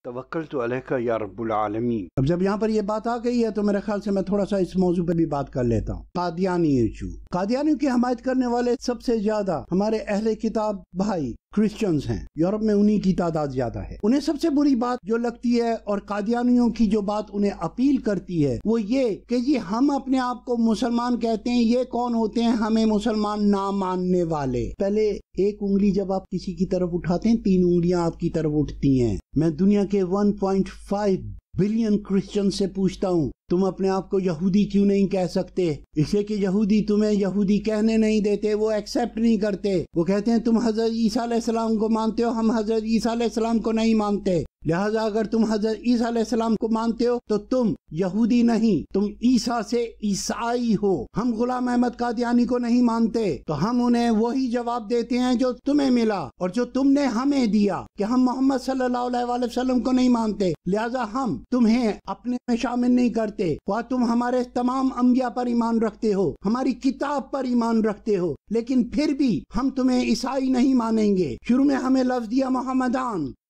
توکلت علیک یا رب العالمین۔ اب جب یہاں پر یہ بات آ گئی ہے تو میرے خیال سے میں تھوڑا سا اس موضوع پہ بھی بات کر لیتا ہوں۔ قادیانی ایشو، قادیانیوں کی حمایت کرنے والے سب سے زیادہ ہمارے اہل کتاب بھائی کرسچنز ہیں، یورپ میں انہی کی تعداد زیادہ ہے۔ انہیں سب سے بری بات جو لگتی ہے اور قادیانیوں کی جو بات انہیں اپیل کرتی ہے وہ یہ کہ جی ہم اپنے آپ کو مسلمان کہتے ہیں، یہ کون ہوتے ہیں ہمیں مسلمان نہ ماننے والے؟ پہلے ایک انگلی جب آپ کسی کی طرف اٹھاتے ہیں 3 انگلیاں آپ کی طرف اٹھتی ہیں۔ میں دنیا کے 1.5 بلین کرسچن سے پوچھتا ہوں تم اپنے آپ کو یہودی کیوں نہیں کہہ سکتے؟ اس لیے کہ یہودی تمہیں یہودی کہنے نہیں دیتے، وہ ایکسیپٹ نہیں کرتے۔ وہ کہتے ہیں تم حضرت عیسیٰ علیہ السلام کو مانتے ہو، ہم حضرت عیسیٰ علیہ السلام کو نہیں مانتے، لہٰذا اگر تم حضرت عیسیٰ علیہ السلام کو مانتے ہو تو تم یہودی نہیں، تم عیسیٰ سے عیسائی ہو۔ ہم غلام احمد قادیانی کو نہیں مانتے تو ہم انہیں وہی جواب دیتے ہیں جو تمہیں ملا اور جو تم نے ہمیں دیا کہ ہم محمد صلی اللہ علیہ وآلہ وسلم کو نہیں مانتے، لہٰذا ہم تمہیں اپنے میں شامل نہیں کرتے۔ خواہ تم ہمارے تمام انبیاء پر ایمان رکھتے ہو، ہماری کتاب پر ایمان رکھتے ہو، لیکن پھر بھی ہم تمہیں عیسائی نہیں مانیں گے۔ شروع میں ہمیں لفظ دیا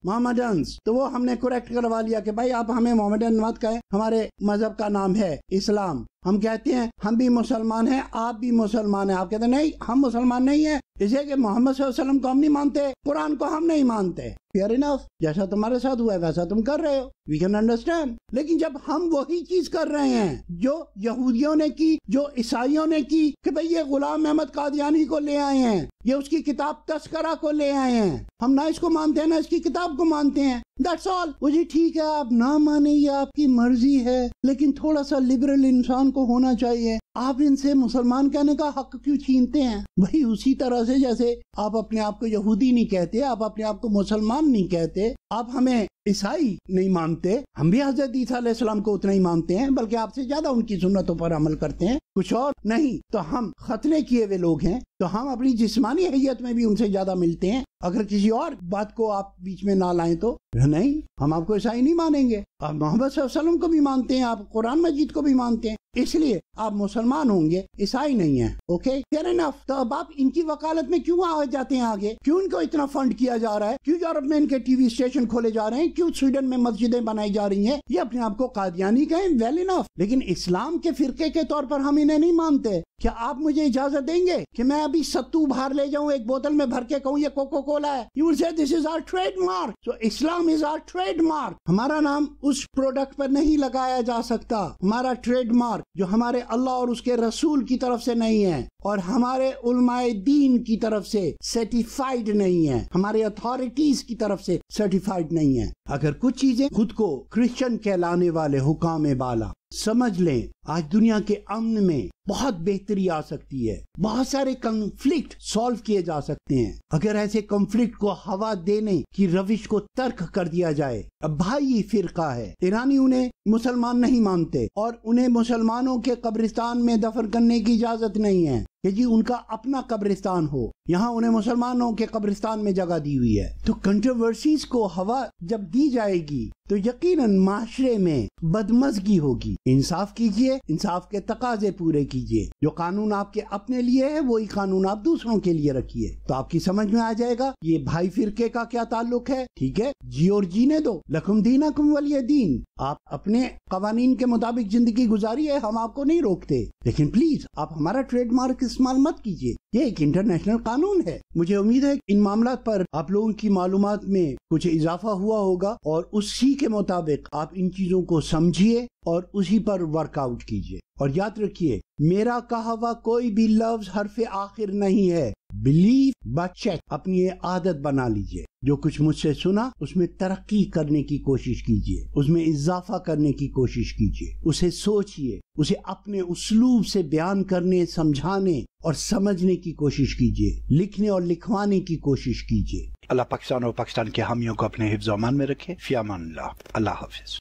محمدانس، تو وہ ہم نے کریکٹ کروا لیا کہ بھائی آپ ہمیں محمدن مت کہیں، ہمارے مذہب کا نام ہے اسلام۔ ہم کہتے ہیں ہم بھی مسلمان ہیں، آپ بھی مسلمان ہیں۔ آپ کہتے ہیں نہیں ہم مسلمان نہیں ہیں، اس لیے کہ محمد صلی اللہ علیہ وسلم کو ہم نہیں مانتے، قرآن کو ہم نہیں مانتے۔ فیئر انف، جیسا تمہارے ساتھ ہوا ہے ویسا تم کر رہے ہو، وی کین انڈرسٹینڈ۔ لیکن جب ہم وہی چیز کر رہے ہیں جو یہودیوں نے کی، جو عیسائیوں نے کی، کہ بھئی یہ غلام احمد قادیانی کو لے آئے ہیں، یہ اس کی کتاب تذکرہ کو لے آئے ہیں، ہم نہ اس کو مانتے ہیں نہ اس کی کتاب کو مانتے ہیں، دیٹس آل۔ وہ جی ٹھیک ہے آپ نہ مانیں، یہ آپ کی مرضی ہے، لیکن تھوڑا سا لبرل انسان کو ہونا چاہیے۔ آپ ان سے مسلمان کہنے کا حق کیوں چھینتے ہیں؟ وہی اسی طرح سے جیسے آپ اپنے آپ کو یہودی نہیں کہتے، آپ اپنے آپ کو مسلمان نہیں کہتے، آپ ہمیں عیسائی نہیں مانتے، ہم بھی حضرت عیسیٰ علیہ السلام کو اتنا ہی مانتے ہیں، بلکہ آپ سے زیادہ ان کی سنتوں پر عمل کرتے ہیں، کچھ اور نہیں۔ تو ہم ختنے کیے ہوئے لوگ ہیں، تو ہم اپنی جسمانی حیت میں بھی ان سے زیادہ ملتے ہیں۔ اگر کسی اور بات کو آپ بیچ میں نہ لائیں تو نہیں، ہم آپ کو عیسائی نہیں مانیں گے۔ آپ محمد صلی اللہ علیہ وسلم کو بھی مانتے ہیں، آپ قرآن مجید کو بھی مانتے ہیں، اس لیے آپ مسلمان ہوں گے، عیسائی نہیں ہیں۔ Okay fair enough. تو اب آپ ان کی وکالت میں کیوں آ جاتے ہیں آگے؟ کیوں ان کو اتنا فنڈ کیا جا رہا ہے؟ کیوں یورپ میں ان کے ٹی وی اسٹیشن کھولے جا رہے ہیں؟ کیوں سویڈن میں مسجدیں بنائی جا رہی ہیں؟ یہ اپنے آپ کو قادیانی کہیں، ویل انف، لیکن اسلام کے فرقے کے طور پر ہم انہیں نہیں مانتے۔ کیا آپ مجھے اجازت دیں گے کہ میں ابھی ستو باہر لے جاؤں، ایک بوتل میں بھر کے کہوں یہ کوکو کولا ہے؟ You will say this is our trademark. So Islam is our trademark. ہمارا نام اس پروڈکٹ پر نہیں لگایا جا سکتا۔ ہمارا ٹریڈ مارک جو ہمارے اللہ اور اس کے رسول کی طرف سے نہیں ہے اور ہمارے علماء دین کی طرف سے سرٹیفائیڈ نہیں ہے، ہمارے اتھارٹیز کی طرف سے سرٹیفائیڈ نہیں ہے۔ اگر کچھ چیزیں خود کو کرسچن کہلانے والے حکام بالا سمجھ لیں، آج دنیا کے امن میں بہت بہتری آ سکتی ہے، بہت سارے کنفلکٹ سالو کیے جا سکتے ہیں اگر ایسے کنفلکٹ کو ہوا دینے کی روش کو ترک کر دیا جائے۔ اب بھائی فرقہ ہے، ایرانی انہیں مسلمان نہیں مانتے اور انہیں مسلمانوں کے قبرستان میں دفن کرنے کی اجازت نہیں ہے کہ جی ان کا اپنا قبرستان ہو، یہاں انہیں مسلمانوں کے قبرستان میں جگہ دی ہوئی ہے۔ تو کنٹروورسیز کو ہوا جب دی جائے گی تو یقیناً معاشرے میں بدمزگی ہوگی۔ انصاف کیجئے، انصاف کے تقاضے پورے کیجئے، جو قانون آپ کے اپنے لیے ہے وہی قانون آپ دوسروں کے لیے رکھیے، تو آپ کی سمجھ میں آ جائے گا یہ بھائی فرقے کا کیا تعلق ہے۔ ٹھیک ہے جی اور جینے دو، لکم دینکم ولی دین، آپ اپنے قوانین کے مطابق زندگی گزاریے، ہم آپ کو نہیں روکتے، لیکن پلیز آپ ہمارا ٹریڈ مارک استعمال مت کیجیے، یہ ایک انٹرنیشنل قانون ہے۔ مجھے امید ہے ان معاملات پر آپ لوگوں کی معلومات میں کچھ اضافہ ہوا ہوگا اور اسی کے مطابق آپ ان چیزوں کو سمجھیے اور اسی پر ورک آؤٹ کیجیے۔ اور یاد رکھیے میرا کہا ہوا کوئی بھی لفظ حرف آخر نہیں ہے، بلیو بٹ چیک، اپنی یہ عادت بنا لیجیے، جو کچھ مجھ سے سنا اس میں ترقی کرنے کی کوشش کیجیے، اس میں اضافہ کرنے کی کوشش کیجیے، اسے سوچیے، اسے اپنے اسلوب سے بیان کرنے، سمجھانے اور سمجھنے کی کوشش کیجیے، لکھنے اور لکھوانے کی کوشش کیجیے۔ اللہ پاکستان اور پاکستان کے حامیوں کو اپنے حفظ و امان میں رکھے۔ فی امان اللہ، اللہ حافظ۔